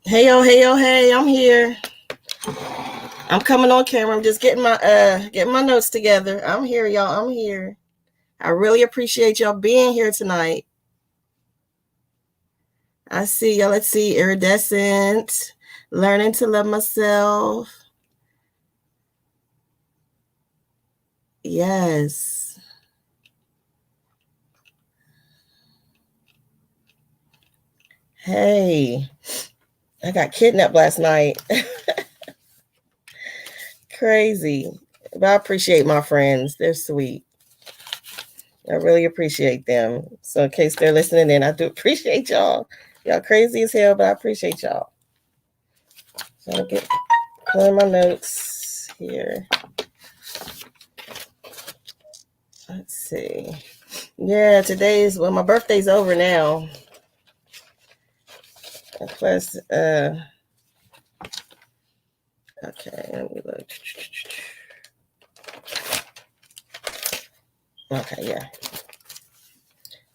Hey yo, hey yo, hey, I'm here. I'm coming on camera. I'm just getting my notes together. I'm here, y'all. I'm here. I really appreciate y'all being here tonight. I see y'all. Let's see. Iridescent. Learning to love myself. Yes. Hey. I got kidnapped last night. Crazy. But I appreciate my friends. They're sweet. I really appreciate them. So in case they're listening in, I do appreciate y'all. Y'all crazy as hell, but I appreciate y'all. So I'll get pulling my notes here. Let's see. Yeah, my birthday's over now. And plus, okay, let me look. Okay, yeah.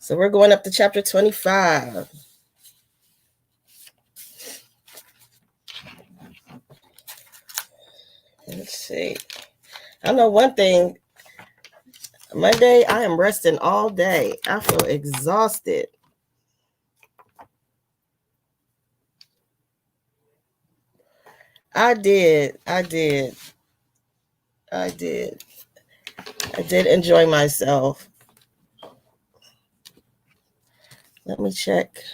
So we're going up to chapter 25. Let's see. I know one thing. Monday, I am resting all day. I feel exhausted. I did enjoy myself. Let me check.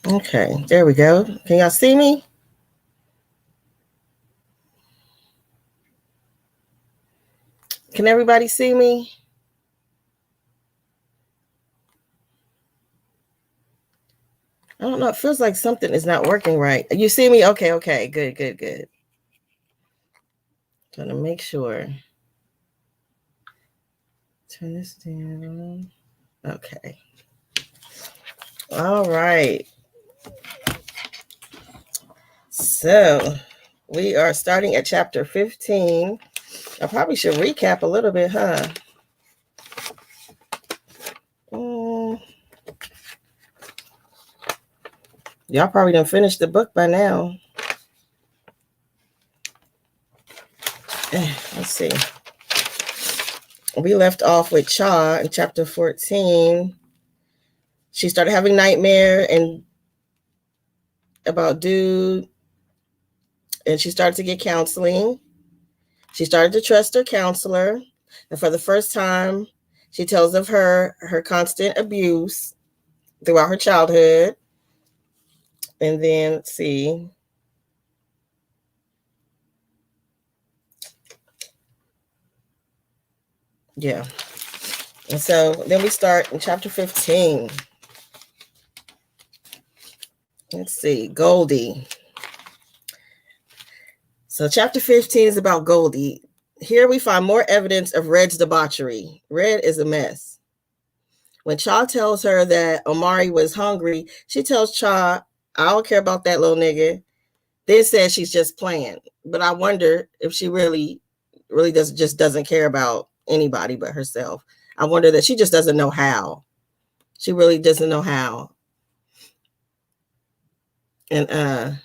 Okay, there we go. Can y'all see me? Can everybody see me? I don't know. It feels like something is not working right. You see me? Okay. Good. Trying to make sure. Turn this down. Okay. All right. So we are starting at chapter 15. I probably should recap a little bit, huh? Y'all probably done finished the book by now. Let's see. We left off with Cha in chapter 14. She started having nightmare and about dude, and she started to get counseling. She started to trust her counselor, and for the first time, she tells of her constant abuse throughout her childhood. And then let's see. Yeah. And so then we start in chapter 15. Let's see. Goldie. So chapter 15 is about Goldie. Here we find more evidence of Red's debauchery. Red is a mess. When Cha tells her that Omari was hungry, she tells Cha, I don't care about that little nigga. Then says she's just playing. But I wonder if she really doesn't care about anybody but herself. I wonder that she just doesn't know how. She really doesn't know how. And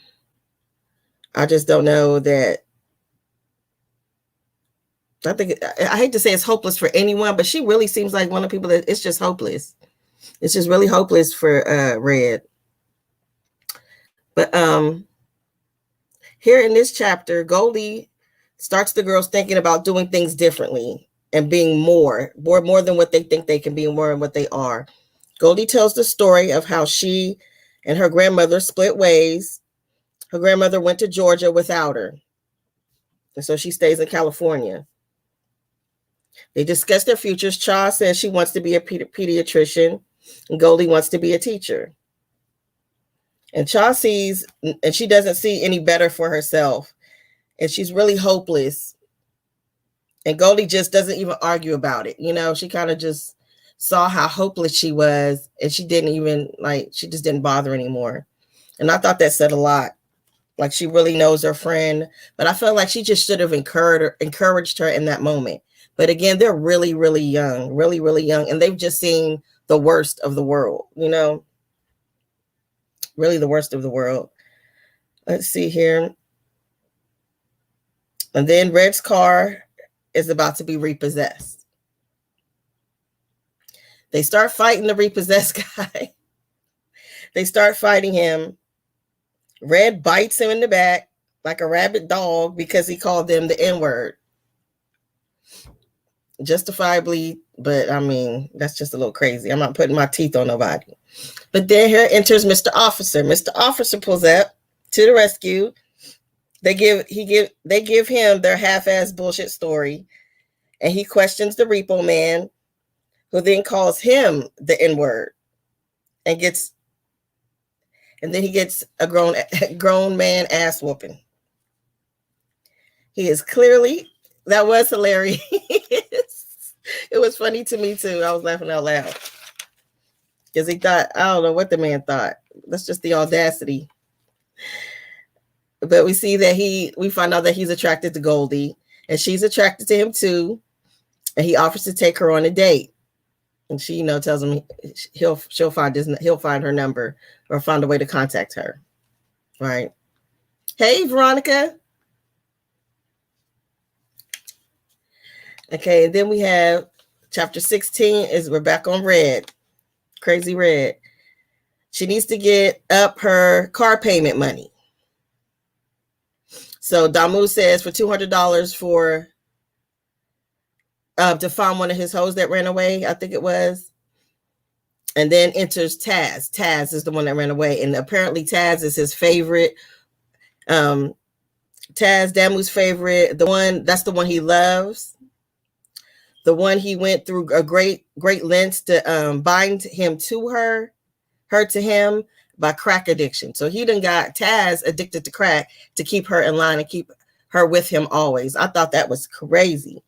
I just don't know that. I hate to say it's hopeless for anyone, but she really seems like one of the people that it's just hopeless. It's just really hopeless for Red. But here in this chapter, Goldie starts the girls thinking about doing things differently and being more than what they think they can be, more than what they are. Goldie tells the story of how she and her grandmother split ways. Her grandmother went to Georgia without her, and so she stays in California. They discuss their futures. Cha says she wants to be a pediatrician, and Goldie wants to be a teacher. And Cha sees, and she doesn't see any better for herself. And she's really hopeless. And Goldie just doesn't even argue about it. You know, she kind of just saw how hopeless she was. And she didn't even, like, she just didn't bother anymore. And I thought that said a lot. Like, she really knows her friend. But I felt like she just should have encouraged her in that moment. But again, they're really, really young. Really, really young. And they've just seen the worst of the world, you know? Really the worst of the world. Let's see here. And then Red's car is about to be repossessed. They start fighting the repossessed guy. They start fighting him. Red bites him in the back like a rabid dog because he called them the N-word. Justifiably, but I mean, that's just a little crazy. I'm not putting my teeth on nobody. But then here enters Mr. Officer. Mr. Officer pulls up to the rescue. They give him their half-ass bullshit story, and he questions the repo man, who then calls him the N-word, and then he gets a grown man ass whooping. He is clearly, that was hilarious. It was funny to me too. I was laughing out loud because he thought, I don't know what the man thought. That's just the audacity. But we see that we find out that he's attracted to Goldie, and she's attracted to him too. And he offers to take her on a date. And she, tells him he'll find her number or find a way to contact her. Right. Hey, Veronica. Okay, and then we have chapter 16 we're back on Red. Crazy Red. She needs to get up her car payment money. So Damu says for $200 for to find one of his hoes that ran away, I think it was. And then enters Taz. Taz is the one that ran away. And apparently Taz is his favorite. Taz, Damu's favorite. That's the one he loves. The one he went through a great lengths to bind him to her to him by crack addiction. So he done got Taz addicted to crack to keep her in line and keep her with him always. I thought that was crazy.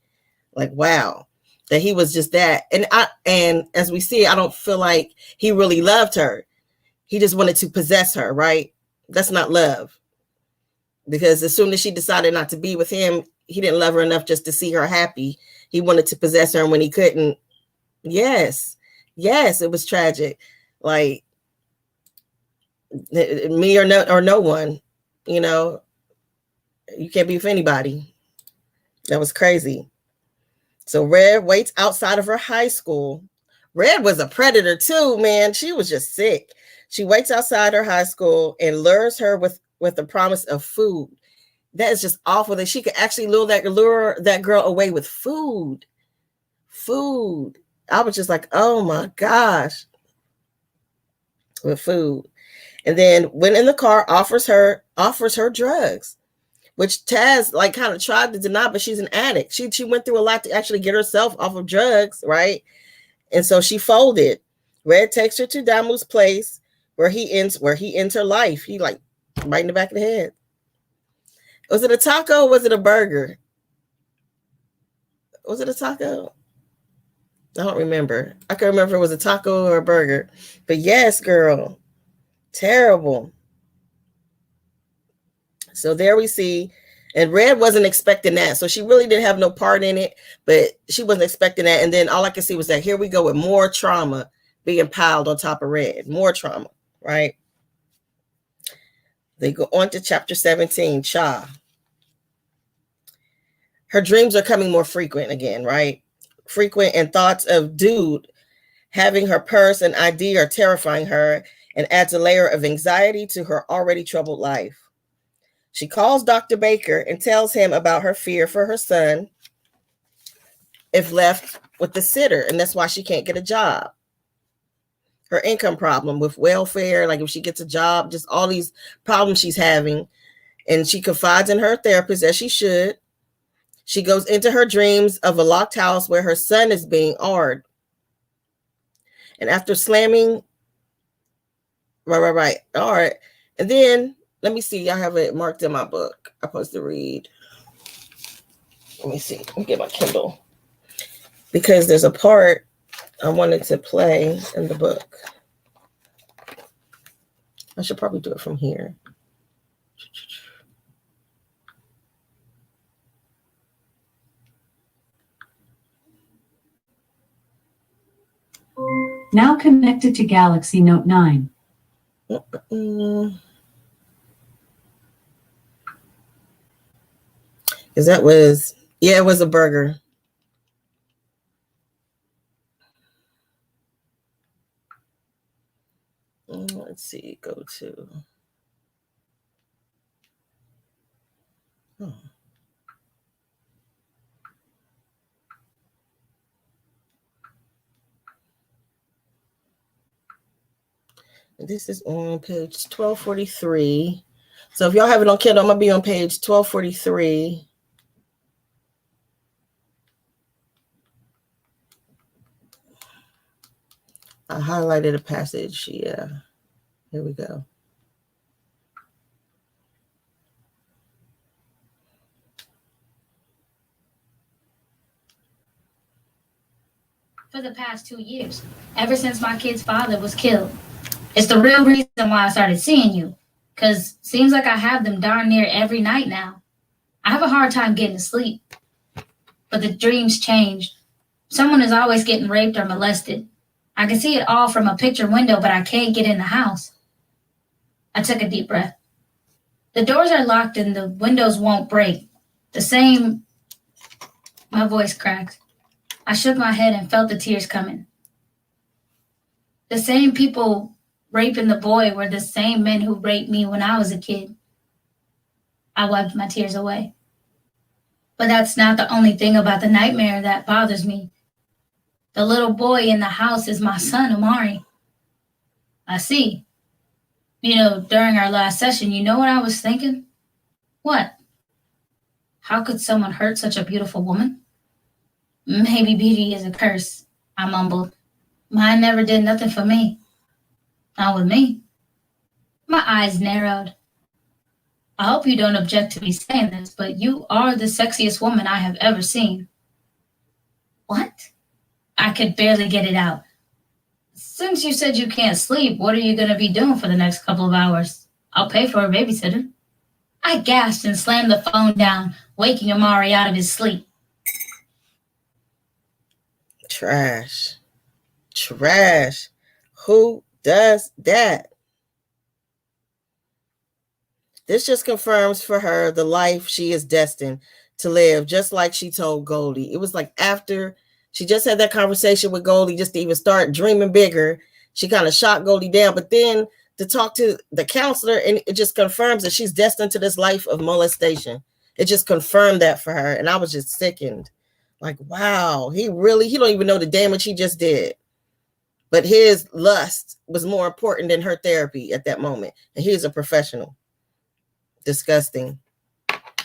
Like, wow, that he was just that. And as we see, I don't feel like he really loved her. He just wanted to possess her, right? That's not love. Because as soon as she decided not to be with him, he didn't love her enough just to see her happy. He wanted to possess her, and when he couldn't, yes, it was tragic. Like, me or no one, you can't be with anybody. That was crazy. So Red waits outside of her high school. Red was a predator too, man. She was just sick. She waits outside her high school and lures her with the promise of food. That is just awful that she could actually lure that girl away with food. Food. I was just like, oh my gosh. With food. And then when in the car, offers her drugs, which Taz kind of tried to deny, but she's an addict. She went through a lot to actually get herself off of drugs, right? And so she folded. Red takes her to Damu's place where he ends her life. He right in the back of the head. Was it a taco or was it a burger? Was it a taco? I don't remember. I can't remember if it was a taco or a burger. But yes, girl. Terrible. So there we see, and Red wasn't expecting that. So she really didn't have no part in it, but she wasn't expecting that. And then all I could see was that here we go with more trauma being piled on top of Red. More trauma, right? They go on to chapter 17, Cha. Her dreams are coming more frequent again, right? Frequent, and thoughts of dude having her purse and ID are terrifying her and adds a layer of anxiety to her already troubled life. She calls Dr. Baker and tells him about her fear for her son if left with the sitter, and that's why she can't get a job. Her income problem with welfare, like if she gets a job, just all these problems she's having. And she confides in her therapist, as she should. She goes into her dreams of a locked house where her son is being AR'd. And after slamming, right. All right. And then, let me see. I have it marked in my book. I'm supposed to read. Let me see. Let me get my Kindle. Because there's a part I wanted to play in the book. I should probably do it from here. Now connected to Galaxy Note 9. Because that was, yeah, it was a burger. Let's see, go to. Oh. This is on page 1243. So if y'all have it on Kindle, I'm going to be on page 1243. I highlighted a passage. Yeah. Here we go. For the past 2 years, ever since my kid's father was killed. It's the real reason why I started seeing you, because seems like I have them darn near every night now. I have a hard time getting to sleep, but the dreams changed. Someone is always getting raped or molested. I can see it all from a picture window, but I can't get in the house. I took a deep breath. The doors are locked and the windows won't break. My voice cracked. I shook my head and felt the tears coming. The same people raping the boy were the same men who raped me when I was a kid. I wiped my tears away. But that's not the only thing about the nightmare that bothers me. The little boy in the house is my son, Amari. I see. During our last session, you know what I was thinking? What? How could someone hurt such a beautiful woman? Maybe beauty is a curse, I mumbled. Mine never did nothing for me. Not with me. My eyes narrowed. I hope you don't object to me saying this, but you are the sexiest woman I have ever seen. What? I could barely get it out. Since you said you can't sleep, what are you going to be doing for the next couple of hours? I'll pay for a babysitter. I gasped and slammed the phone down, waking Amari out of his sleep. Trash. Who does that? This just confirms for her the life she is destined to live, just like she told Goldie. It was like after she just had that conversation with Goldie, just to even start dreaming bigger, she kind of shot Goldie down. But then to talk to the counselor, and it just confirms that she's destined to this life of molestation. It just confirmed that for her. And I was just sickened. Like, wow, he don't even know the damage he just did. But his lust was more important than her therapy at that moment. And he's a professional. Disgusting.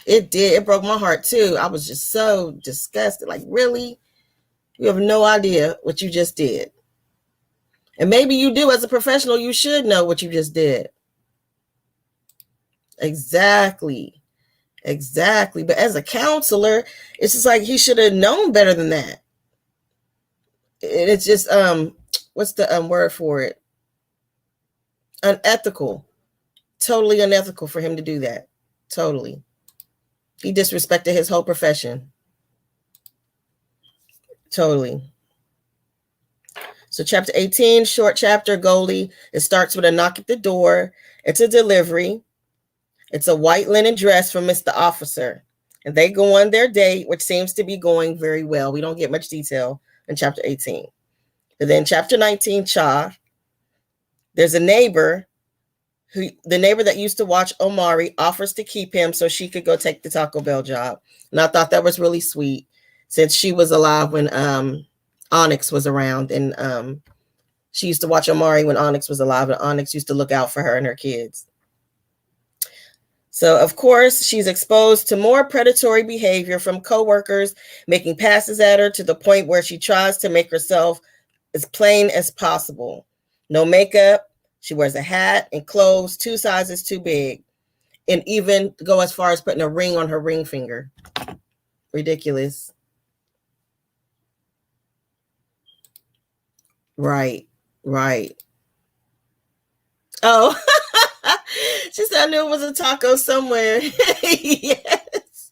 It did. It broke my heart too. I was just so disgusted. Like, really? You have no idea what you just did. And maybe you do. As a professional, you should know what you just did. Exactly. But as a counselor, it's just like he should have known better than that. It's just, what's the word for it? Unethical. Totally unethical for him to do that. Totally. He disrespected his whole profession. Totally. So chapter 18, short chapter, Goldie. It starts with a knock at the door. It's a delivery. It's a white linen dress from Mr. Officer. And they go on their date, which seems to be going very well. We don't get much detail in chapter 18. But then chapter 19, Cha. There's a neighbor the neighbor that used to watch Omari offers to keep him so she could go take the Taco Bell job. And I thought that was really sweet since she was alive when Onyx was around. And she used to watch Omari when Onyx was alive, and Onyx used to look out for her and her kids. So, of course, she's exposed to more predatory behavior from coworkers, making passes at her to the point where she tries to make herself as plain as possible. No makeup, She wears a hat and clothes 2 sizes too big, and even go as far as putting a ring on her ring finger. Ridiculous. Right. Oh, she said I knew it was a taco somewhere. Yes.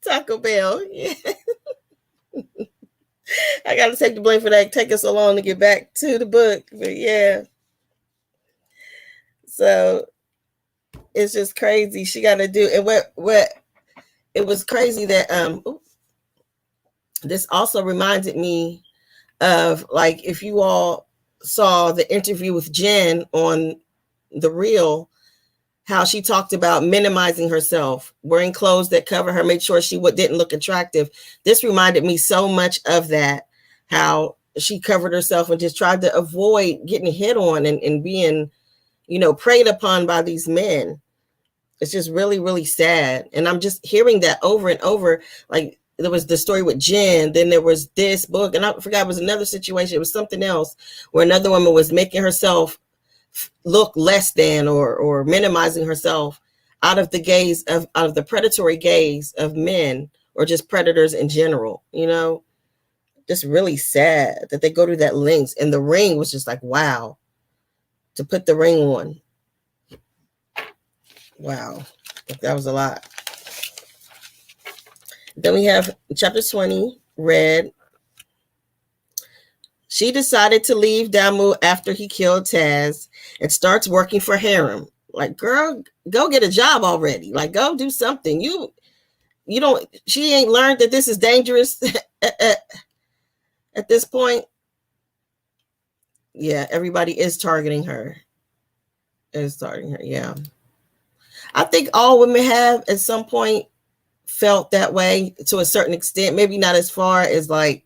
Taco Bell. Yeah. I got to take the blame for that. Take us so long to get back to the book. But yeah. So it's just crazy. She got to do and what it was crazy that this also reminded me of, like, if you all saw the interview with Jen on The Real, how she talked about minimizing herself, wearing clothes that cover her, made sure she didn't look attractive. This reminded me so much of that, how she covered herself and just tried to avoid getting hit on and being, preyed upon by these men. It's just really, really sad. And I'm just hearing that over and over. Like, there was the story with Jen, then there was this book, and I forgot, it was another situation. It was something else where another woman was making herself look less than or minimizing herself out of the predatory gaze of men, or just predators in general. Just really sad that they go to that lengths. And the ring was just like, wow, to put the ring on. Wow, that was a lot. Then we have chapter 20, Red. She decided to leave Damu after he killed Taz and starts working for Harem. Like, girl, go get a job already. Like, go do something. You don't, she ain't learned that this is dangerous at this point. Yeah, everybody is targeting her. Yeah. I think all women have at some point felt that way to a certain extent. Maybe not as far as, like,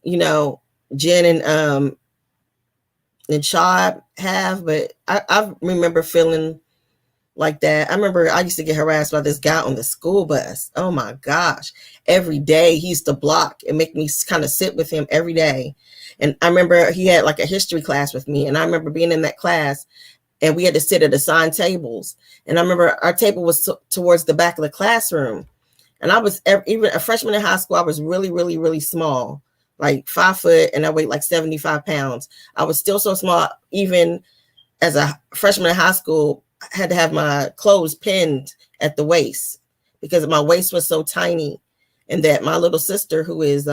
Jen and Shaw have, but I remember feeling like that. I remember I used to get harassed by this guy on the school bus. Oh my gosh. Every day he used to block and make me kind of sit with him every day. And I remember he had like a history class with me. And I remember being in that class and we had to sit at assigned tables. And I remember our table was towards the back of the classroom. And I was, even a freshman in high school, I was really, really, really small, like 5 foot, and I weighed like 75 pounds. I was still so small, even as a freshman in high school, I had to have my clothes pinned at the waist because my waist was so tiny. And that my little sister, who is,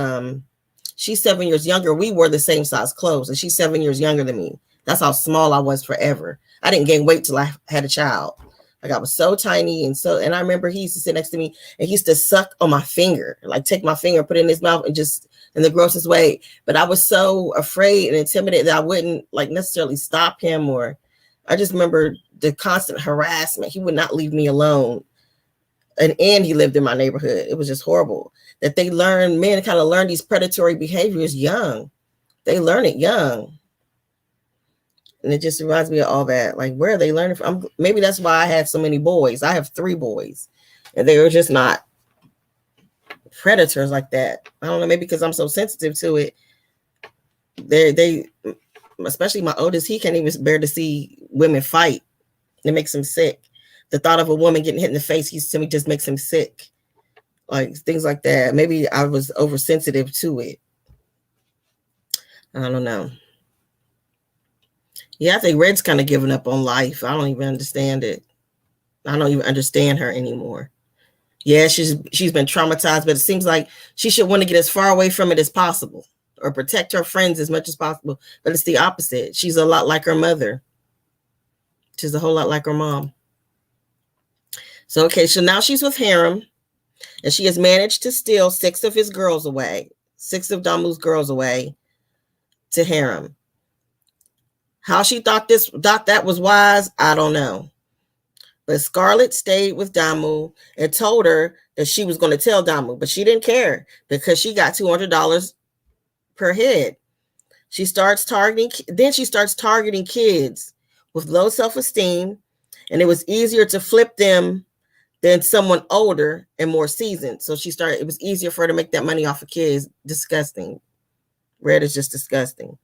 she's 7 years younger, we wore the same size clothes, and she's 7 years younger than me. That's how small I was forever. I didn't gain weight till I had a child. Like, I was so tiny. And I remember he used to sit next to me and he used to suck on my finger, like take my finger, put it in his mouth, and just in the grossest way. But I was so afraid and intimidated that I wouldn't like necessarily stop him, or I just remember the constant harassment. He would not leave me alone. And he lived in my neighborhood. It was just horrible that men kind of learn these predatory behaviors young. They learn it young. And it just reminds me of all that. Like, where are they learning from? Maybe that's why I had so many boys. I have 3 boys. And they were just not predators like that. I don't know, maybe because I'm so sensitive to it. They especially my oldest, he can't even bear to see women fight. It makes him sick. The thought of a woman getting hit in the face, to me, just makes him sick. Like, things like that. Maybe I was oversensitive to it. I don't know. Yeah, I think Red's kind of given up on life. I don't even understand it. I don't even understand her anymore. Yeah, she's been traumatized, but it seems like she should want to get as far away from it as possible or protect her friends as much as possible. But it's the opposite. She's a lot like her mother. She's a whole lot like her mom. So, okay, so now she's with Harem, and she has managed to steal 6 of his girls away, 6 of Damu's girls away to Harem. How she thought that was wise, I don't know. But Scarlett stayed with Damu and told her that she was going to tell Damu, but she didn't care because she got $200 per head. She starts targeting kids with low self-esteem, and it was easier to flip them than someone older and more seasoned. So it was easier for her to make that money off of kids. Disgusting. Red is just disgusting.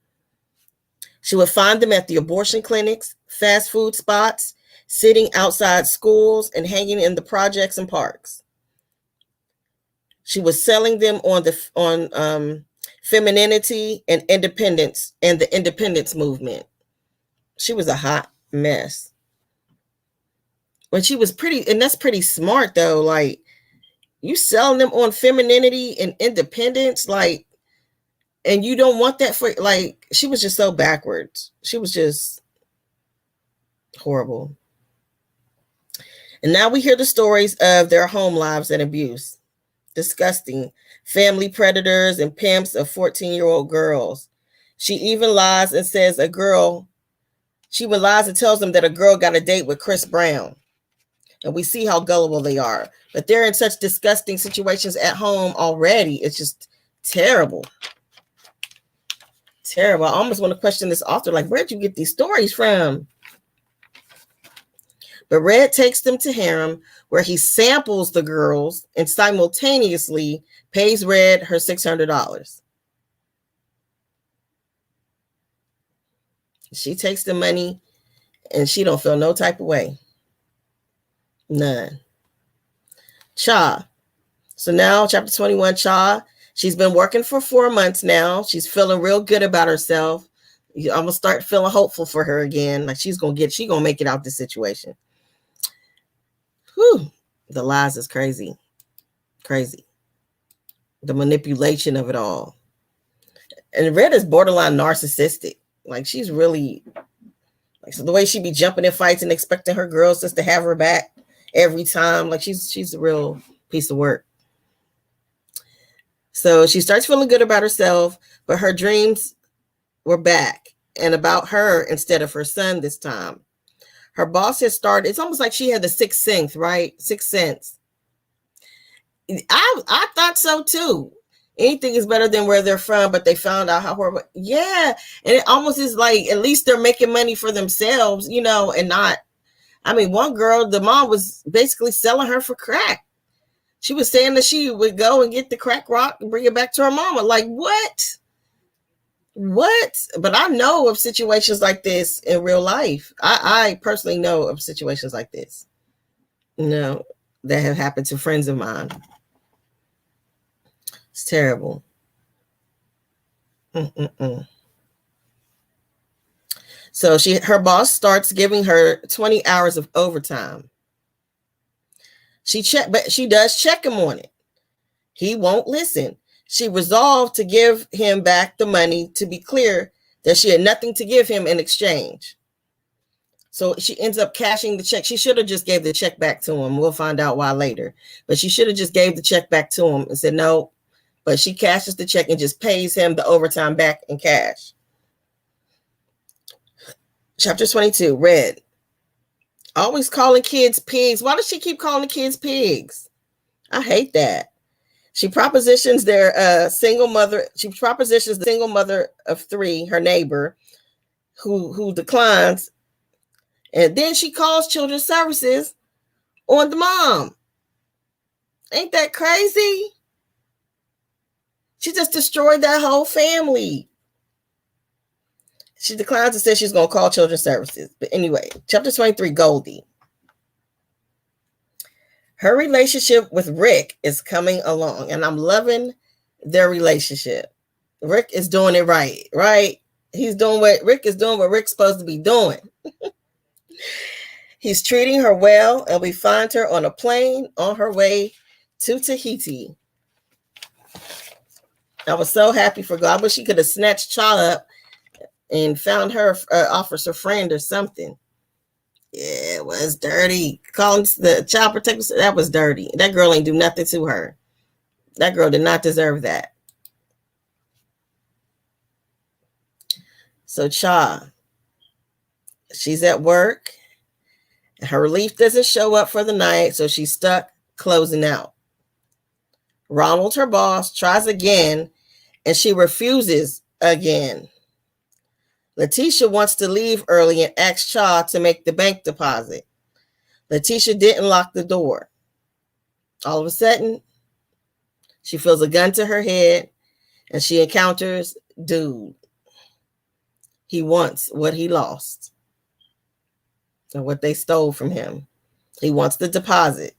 She would find them at the abortion clinics, fast food spots, sitting outside schools, and hanging in the projects and parks. She was selling them on femininity and independence and the independence movement. She was a hot mess. When she was pretty, and that's pretty smart though. Like, you selling them on femininity and independence, like, and you don't want that for, like, she was just so backwards. She was just horrible. And now we hear the stories of their home lives and abuse. Disgusting. Family predators and pimps of 14-year-old girls. She even lies and says she even lies and tells them that a girl got a date with Chris Brown. And we see how gullible they are. But they're in such disgusting situations at home already. It's just terrible. Terrible. I almost want to question this author. Like, where'd you get these stories from? But Red takes them to harem, where he samples the girls and simultaneously pays Red her $600. She takes the money and she don't feel no type of way. None. Cha. So now, chapter 21, Cha. She's been working for 4 months now. She's feeling real good about herself. I'm gonna start feeling hopeful for her again. Like, she's gonna make it out this situation. Whew. The lies is crazy. Crazy. The manipulation of it all. And Red is borderline narcissistic. Like, she's really, like, so the way she be jumping in fights and expecting her girls just to have her back every time. Like, she's a real piece of work. So she starts feeling good about herself, but her dreams were back and about her instead of her son this time. Her boss has started, it's almost like she had the sixth sense, right? Sixth sense. I thought so too. Anything is better than where they're from, but they found out how horrible. Yeah. And it almost is like, at least they're making money for themselves, you know, and not, I mean, one girl, the mom was basically selling her for crack. She was saying that she would go and get the crack rock and bring it back to her mama. Like, what? What? But I know of situations like this in real life. I personally know of situations like this, you know, that have happened to friends of mine. It's terrible. So her boss starts giving her 20 hours of overtime. But she does check him on it. He won't listen. She resolved to give him back the money, to be clear that she had nothing to give him in exchange. So she ends up cashing the check. She should have just gave the check back to him. We'll find out why later. But she should have just gave the check back to him and said no. But she cashes the check and just pays him the overtime back in cash. Chapter 22, Red. Always calling kids pigs. Why does she keep calling the kids pigs? I hate that. She propositions the single mother of 3, her neighbor, who declines. And then she calls children's services on the mom. Ain't that crazy? She just destroyed that whole family. She declines and says she's going to call children's services. But anyway, chapter 23, Goldie. Her relationship with Rick is coming along, and I'm loving their relationship. Rick is doing it right? He's doing what Rick is doing, what Rick's supposed to be doing. He's treating her well, and we find her on a plane on her way to Tahiti. I was so happy for God. I wish she could have snatched Cha up and found her officer friend or something. Yeah, it was dirty. Calling the child protector, that was dirty. That girl ain't do nothing to her. That girl did not deserve that. So Cha, she's at work. Her relief doesn't show up for the night, so she's stuck closing out. Ronald, her boss, tries again, and she refuses again. Letitia wants to leave early and asks Cha to make the bank deposit. Letitia didn't lock the door. All of a sudden, she feels a gun to her head, and she encounters Dude. He wants what he lost and what they stole from him. He wants the deposit.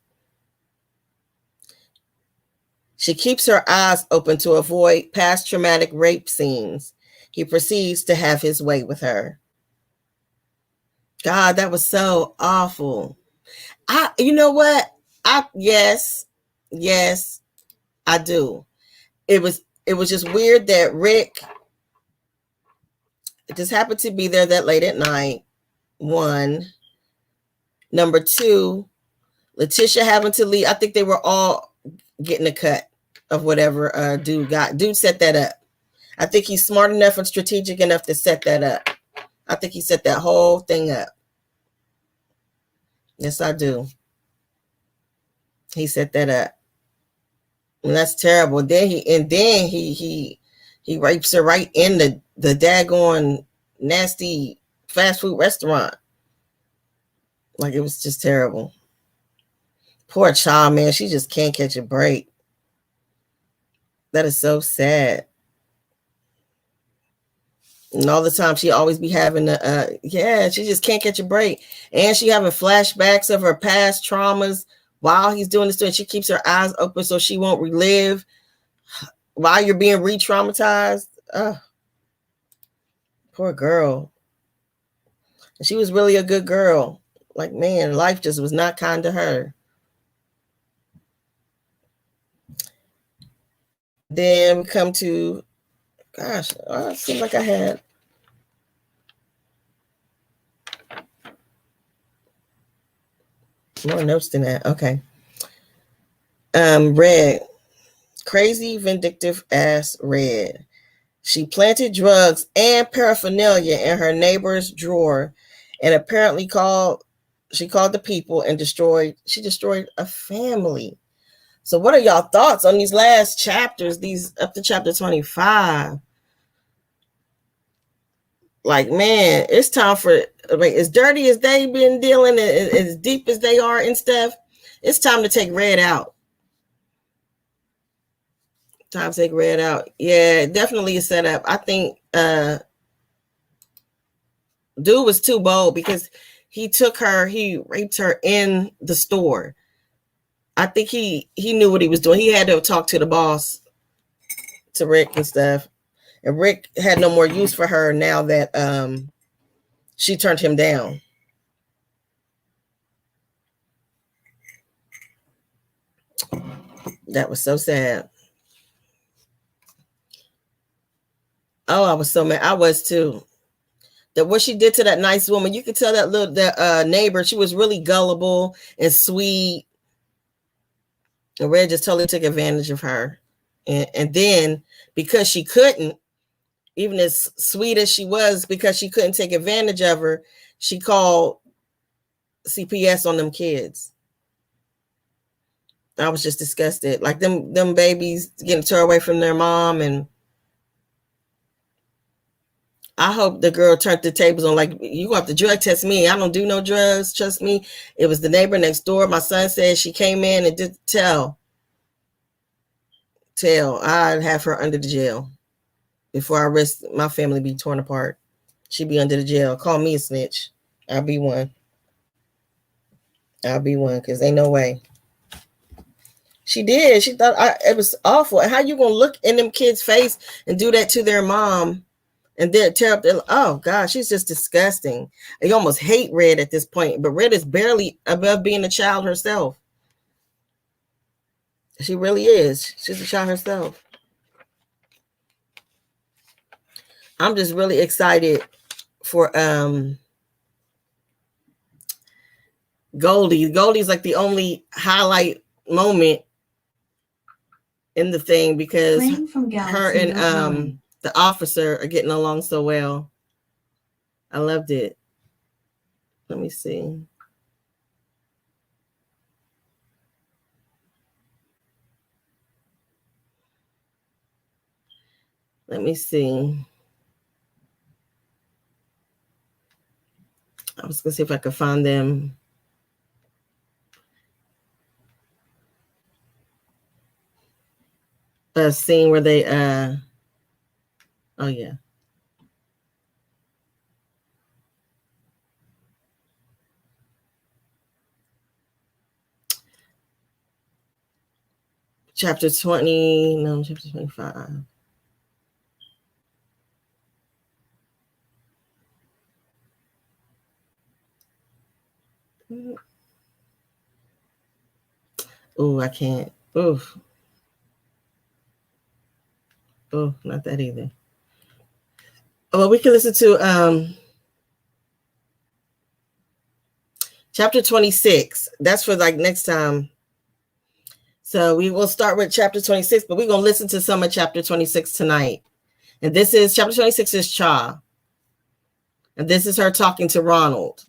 She keeps her eyes open to avoid past traumatic rape scenes. He proceeds to have his way with her. God, that was so awful. You know what? Yes, I do. It was just weird that Rick just happened to be there that late at night. One. Number two, Letitia having to leave. I think they were all getting a cut of whatever dude got. Dude set that up. I think he's smart enough and strategic enough to set that up. I think he set that whole thing up. Yes, I do. He set that up. And that's terrible. Then he rapes her right in the daggone nasty fast food restaurant. Like, it was just terrible. Poor child, man. She just can't catch a break. That is so sad. And all the time she always be having she just can't catch a break. And she having flashbacks of her past traumas while he's doing this. And she keeps her eyes open so she won't relive while you're being re-traumatized. Poor girl. And she was really a good girl. Like, man, life just was not kind to her. Then we come to, gosh, it seems like I had more notes than that. Okay. Red. Crazy, vindictive ass Red. She planted drugs and paraphernalia in her neighbor's drawer and apparently she called the people and destroyed a family. So what are y'all thoughts on these last chapters, these up to chapter 25? Like, man, it's time for, as dirty as they've been dealing, as deep as they are and stuff, it's time to take Red out. Time to take Red out. Yeah, definitely a setup. I think dude was too bold because he raped her in the store. I think he knew what he was doing. He had to talk to the boss, to Rick and stuff. And Rick had no more use for her now that she turned him down. That was so sad. Oh, I was so mad. I was too. That what she did to that nice woman, you could tell that neighbor, she was really gullible and sweet. And Red just totally took advantage of her. And then because she couldn't, even as sweet as she was, because she couldn't take advantage of her, she called CPS on them kids. I was just disgusted. Like them babies getting tore away from their mom. And I hope the girl turned the tables on, like, you have to drug test me. I don't do no drugs. Trust me. It was the neighbor next door. My son said she came in and did tell. I'd have her under the jail before I risk my family be torn apart. She'd be under the jail. Call me a snitch. I'll be one. Because ain't no way. She did. She thought it was awful. And how you gonna look in them kids' face and do that to their mom and then tear up their, oh gosh, she's just disgusting. You almost hate Red at this point, but Red is barely above being a child herself. She really is. She's a child herself. I'm just really excited for Goldie. Goldie's like the only highlight moment in the thing because her and the officer are getting along so well. I loved it. Let me see. I was gonna see if I could find them. A scene where they oh yeah. chapter 20, no, chapter 25. Oh, I can't. Oof. Oh, not that either. Well, we can listen to chapter 26. That's for like next time. So we will start with chapter 26, but we're going to listen to some of chapter 26 tonight. And this is chapter 26 is Cha. And this is her talking to Ronald.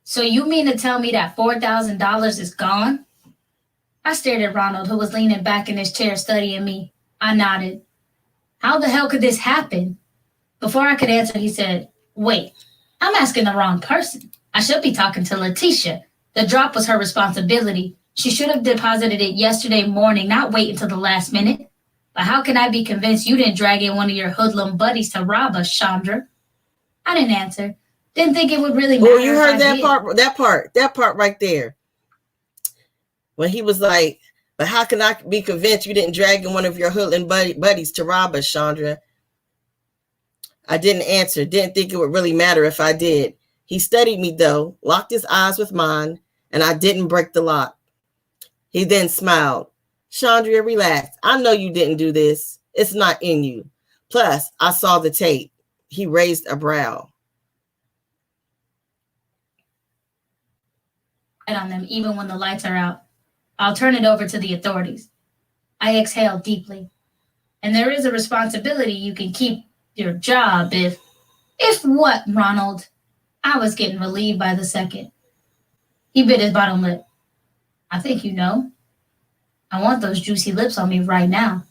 So you mean to tell me that $4,000 is gone? I stared at Ronald, who was leaning back in his chair studying me. I nodded. How the hell could this happen? Before I could answer, he said, wait, I'm asking the wrong person. I should be talking to Letitia. The drop was her responsibility. She should have deposited it yesterday morning, not wait until the last minute. But how can I be convinced you didn't drag in one of your hoodlum buddies to rob us, Chandra? I didn't answer. Didn't think it would really matter. Oh, you heard that part right there. When he was like, but how can I be convinced you didn't drag in one of your hoodlum buddies to rob us, Chandra? I didn't answer. Didn't think it would really matter if I did. He studied me, though, locked his eyes with mine, and I didn't break the lock. He then smiled. Chandra, relax. I know you didn't do this. It's not in you. Plus, I saw the tape. He raised a brow. On them, even when the lights are out. I'll turn it over to the authorities. I exhaled deeply. And there is a responsibility you can keep your job if what, Ronald? I was getting relieved by the second. He bit his bottom lip. I think you know. I want those juicy lips on me right now.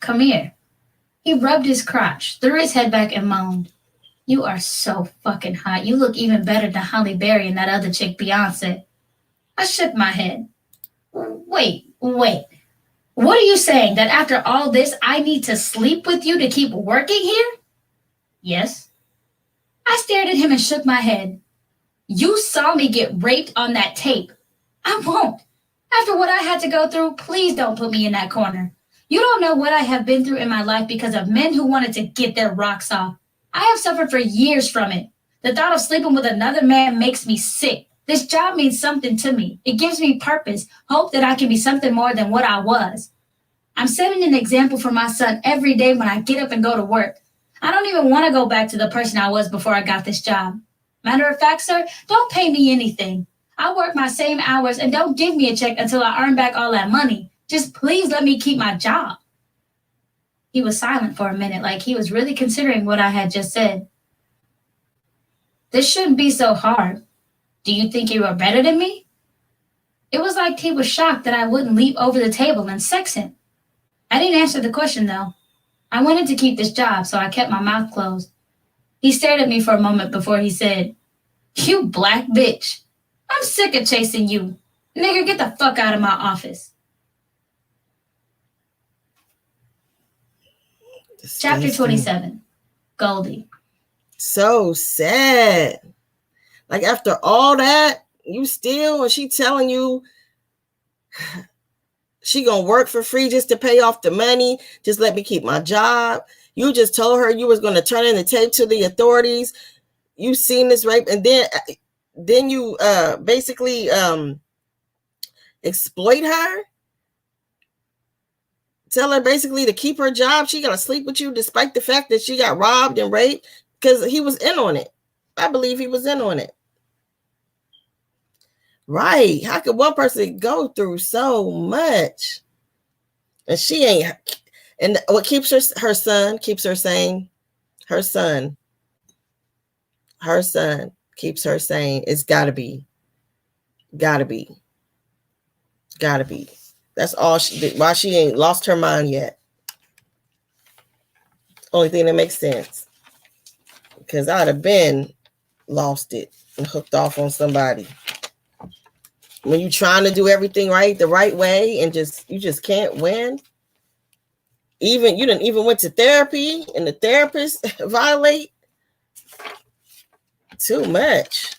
Come here. He rubbed his crotch, threw his head back and moaned. You are so fucking hot. You look even better than Halle Berry and that other chick, Beyonce. I shook my head. Wait. What are you saying? That after all this, I need to sleep with you to keep working here? Yes. I stared at him and shook my head. You saw me get raped on that tape. I won't. After what I had to go through, please don't put me in that corner. You don't know what I have been through in my life because of men who wanted to get their rocks off. I have suffered for years from it. The thought of sleeping with another man makes me sick. This job means something to me. It gives me purpose, hope that I can be something more than what I was. I'm setting an example for my son every day when I get up and go to work. I don't even want to go back to the person I was before I got this job. Matter of fact, sir, don't pay me anything. I work my same hours and don't give me a check until I earn back all that money. Just please let me keep my job. He was silent for a minute, like he was really considering what I had just said. This shouldn't be so hard. Do you think you are better than me? It was like he was shocked that I wouldn't leap over the table and sex him. I didn't answer the question, though. I wanted to keep this job, so I kept my mouth closed. He stared at me for a moment before he said, You black bitch. I'm sick of chasing you. Nigga, get the fuck out of my office. Chapter 27. Goldie. So sad. Like after all that, you still, and she telling you she gonna work for free just to pay off the money. Just let me keep my job. You just told her you was gonna turn in the tape to the authorities. You seen this rape, and then you basically exploit her. Tell her basically to keep her job. She gotta sleep with you despite the fact that she got robbed and raped because he was in on it. I believe he was in on it. Right. How could one person go through so much? And she ain't. And what keeps her son keeps her sane. Her son keeps her sane. It's gotta be. That's all she did. Why she ain't lost her mind yet. Only thing that makes sense. Because I'd have been lost it and hooked off on somebody. When you're trying to do everything right, the right way, and you just can't win. Even you didn't even went to therapy and the therapist violate. Too much.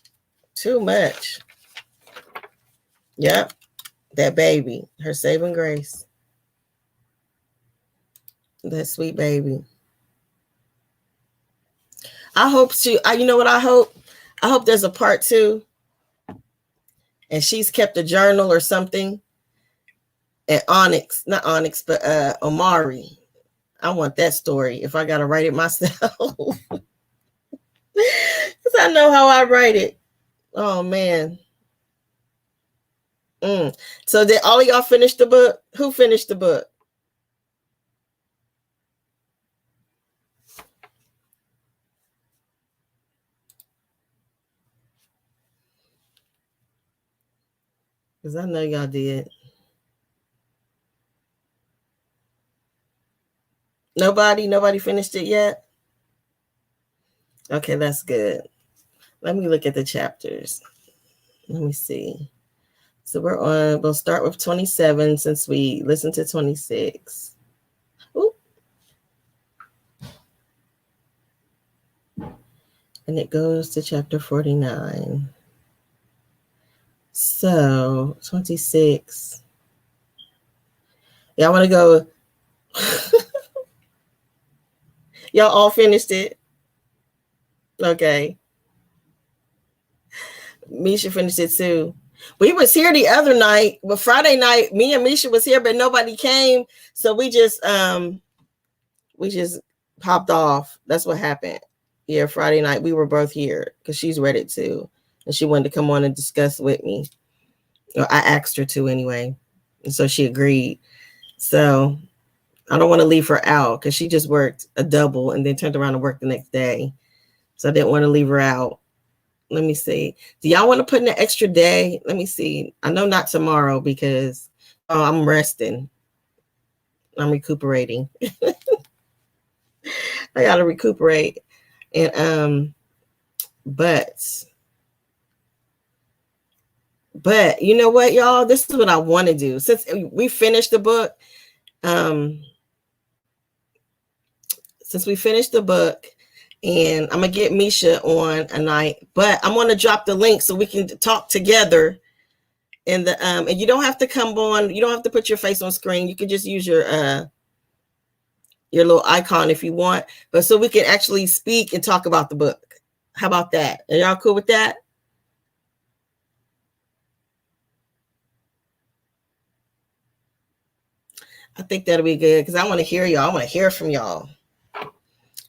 Yep. That baby, her saving grace. That sweet baby. I hope you know what I hope? I hope there's a part 2 and she's kept a journal or something. And not Onyx, but Omari. I want that story if I got to write it myself. Because I know how I write it. Oh, man. So did all of y'all finish the book? Who finished the book? Because I know y'all did. Nobody finished it yet? Okay, that's good. Let me look at the chapters. Let me see. So we'll start with 27 since we listened to 26. Ooh. And it goes to chapter 49. So 26. Y'all want to go? Y'all all finished it? Okay. Misha finished it too. We was here the other night, but Friday night, me and Misha was here, but nobody came. So we just popped off. That's what happened. Yeah, Friday night we were both here because she's read it too. And she wanted to come on and discuss with me. Or I asked her to anyway. And so she agreed. So I don't want to leave her out because she just worked a double and then turned around and worked the next day. So I didn't want to leave her out. Let me see. Do y'all want to put in an extra day? Let me see. I know not tomorrow because I'm resting. I'm recuperating. I gotta recuperate. And but you know what, y'all? This is what I want to do. Since we finished the book, and I'm gonna get Misha on a night, but I'm gonna drop the link so we can talk together. And and you don't have to come on. You don't have to put your face on screen. You can just use your little icon if you want, but so we can actually speak and talk about the book. How about that? Are y'all cool with that? I think that'll be good because I want to hear y'all. I want to hear from y'all.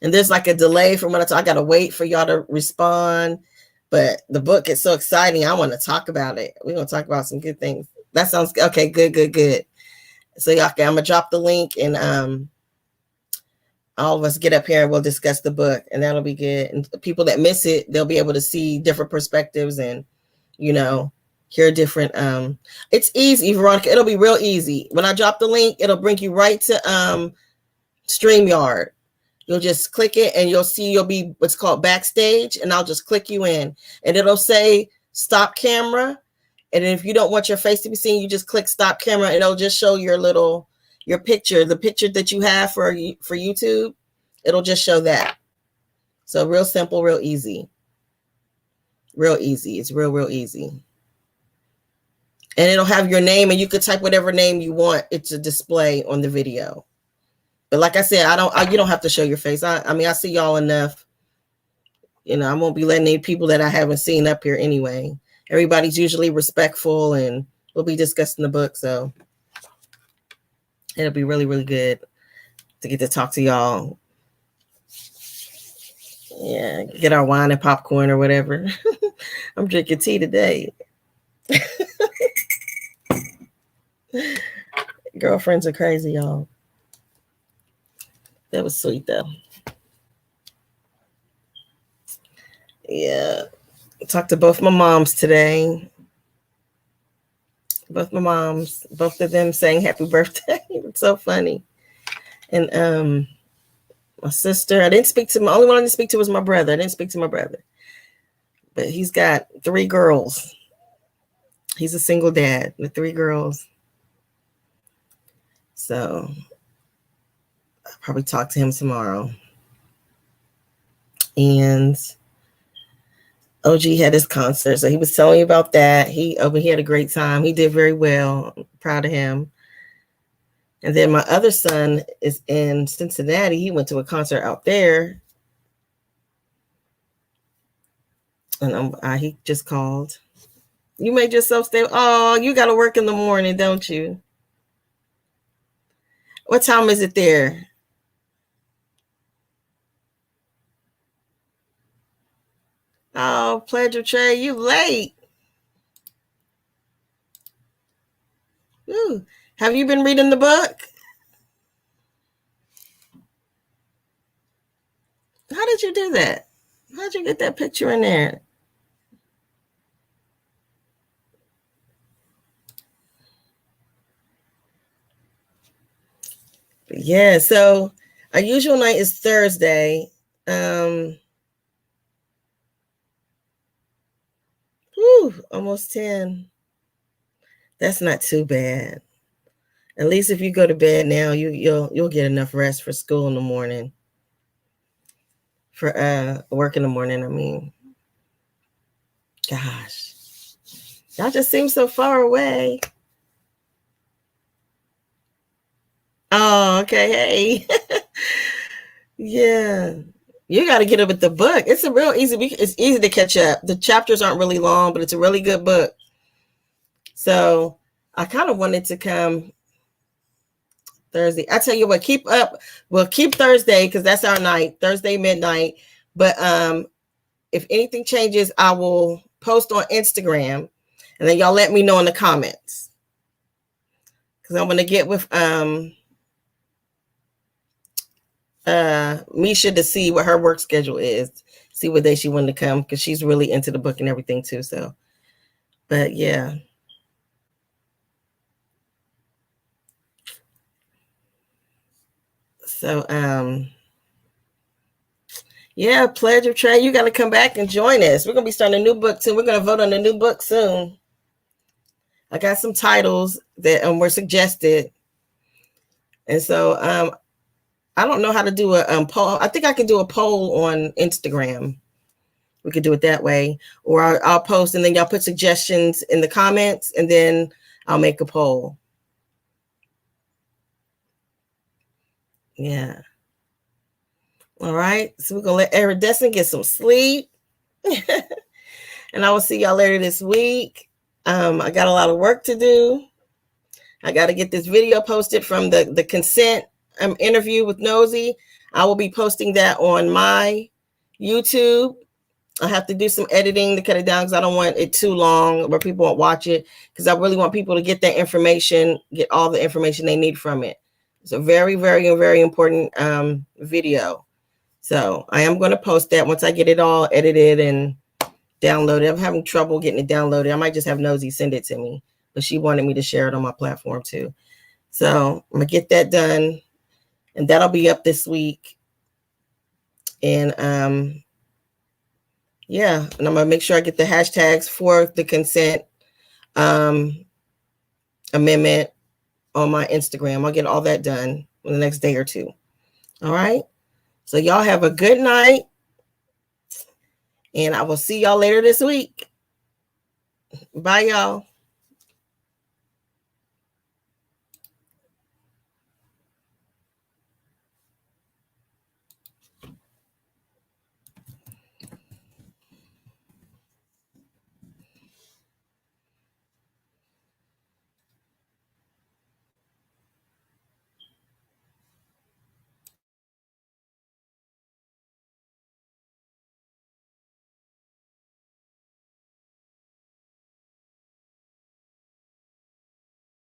And there's like a delay from when I got to wait for y'all to respond. But the book is so exciting. I want to talk about it. We're going to talk about some good things. That sounds okay. Good. So y'all, okay, I'm going to drop the link and all of us get up here and we'll discuss the book and that'll be good. And people that miss it, they'll be able to see different perspectives and, you know, hear different. It's easy, Veronica. It'll be real easy. When I drop the link, it'll bring you right to StreamYard. You'll just click it and you'll be what's called backstage, and I'll just click you in and it'll say stop camera. And if you don't want your face to be seen, you just click stop camera and it'll just show your picture, the picture that you have for YouTube. It'll just show that. So real simple, real easy. It's real easy. And it'll have your name and you could type whatever name you want it to display on the video. But like I said, you don't have to show your face. I mean, I see y'all enough. You know, I won't be letting any people that I haven't seen up here anyway. Everybody's usually respectful and we'll be discussing the book. So it'll be really good to get to talk to y'all. Yeah, get our wine and popcorn or whatever. I'm drinking tea today. Girlfriends are crazy, y'all. That was sweet though. Yeah. Talked to both my moms today. Both of them saying happy birthday. It's so funny. And my sister, I didn't speak to my only one I didn't speak to was my brother. I didn't speak to my brother. But he's got 3 girls. He's a single dad with 3 girls. So I'll probably talk to him tomorrow. And OG had his concert, so he was telling me about that. He had a great time. He did very well. I'm proud of him. And then my other son is in Cincinnati. He went to a concert out there, and he just called. You made yourself stay. Oh, you got to work in the morning, don't you? What time is it there? Oh, Pleasure Trey, you late. Ooh. Have you been reading the book? How did you do that? How did you get that picture in there? Yeah, so our usual night is Thursday. Almost 10. That's not too bad. At least if you go to bed now, you'll get enough rest for school in the morning. For work in the morning, I mean. Gosh. Y'all just seem so far away. Oh, okay. Hey. Yeah. You got to get up with the book. It's easy to catch up. The chapters aren't really long, but it's a really good book. So I kind of wanted to come Thursday. I tell you what, keep Thursday because that's our night, Thursday midnight. But if anything changes, I will post on Instagram, and then y'all let me know in the comments because I'm going to get with MESHA to see what her work schedule is, see what day she wanted to come because she's really into the book and everything too. So, but yeah. So, yeah, Pleasure Trey, you got to come back and join us. We're going to be starting a new book soon. We're going to vote on a new book soon. I got some titles that were suggested. And so I don't know how to do a poll. I think I can do a poll on Instagram. We could do it that way. Or I'll post and then y'all put suggestions in the comments and then I'll make a poll. Yeah. All right. So we're going to let Iridescent get some sleep. And I will see y'all later this week. I got a lot of work to do. I got to get this video posted from the consent interview with Nosy. I will be posting that on my YouTube. I have to do some editing to cut it down because I don't want it too long where people won't watch it because I really want people to get that information, get all the information they need from it. It's a very, very, very important video. So I am going to post that once I get it all edited and downloaded. I'm having trouble getting it downloaded. I might just have Nosy send it to me, but she wanted me to share it on my platform too. So I'm going to get that done and that'll be up this week. And yeah, and I'm going to make sure I get the hashtags for the consent amendment on my Instagram. I'll get all that done in the next day or two. All right. So y'all have a good night. And I will see y'all later this week. Bye, y'all.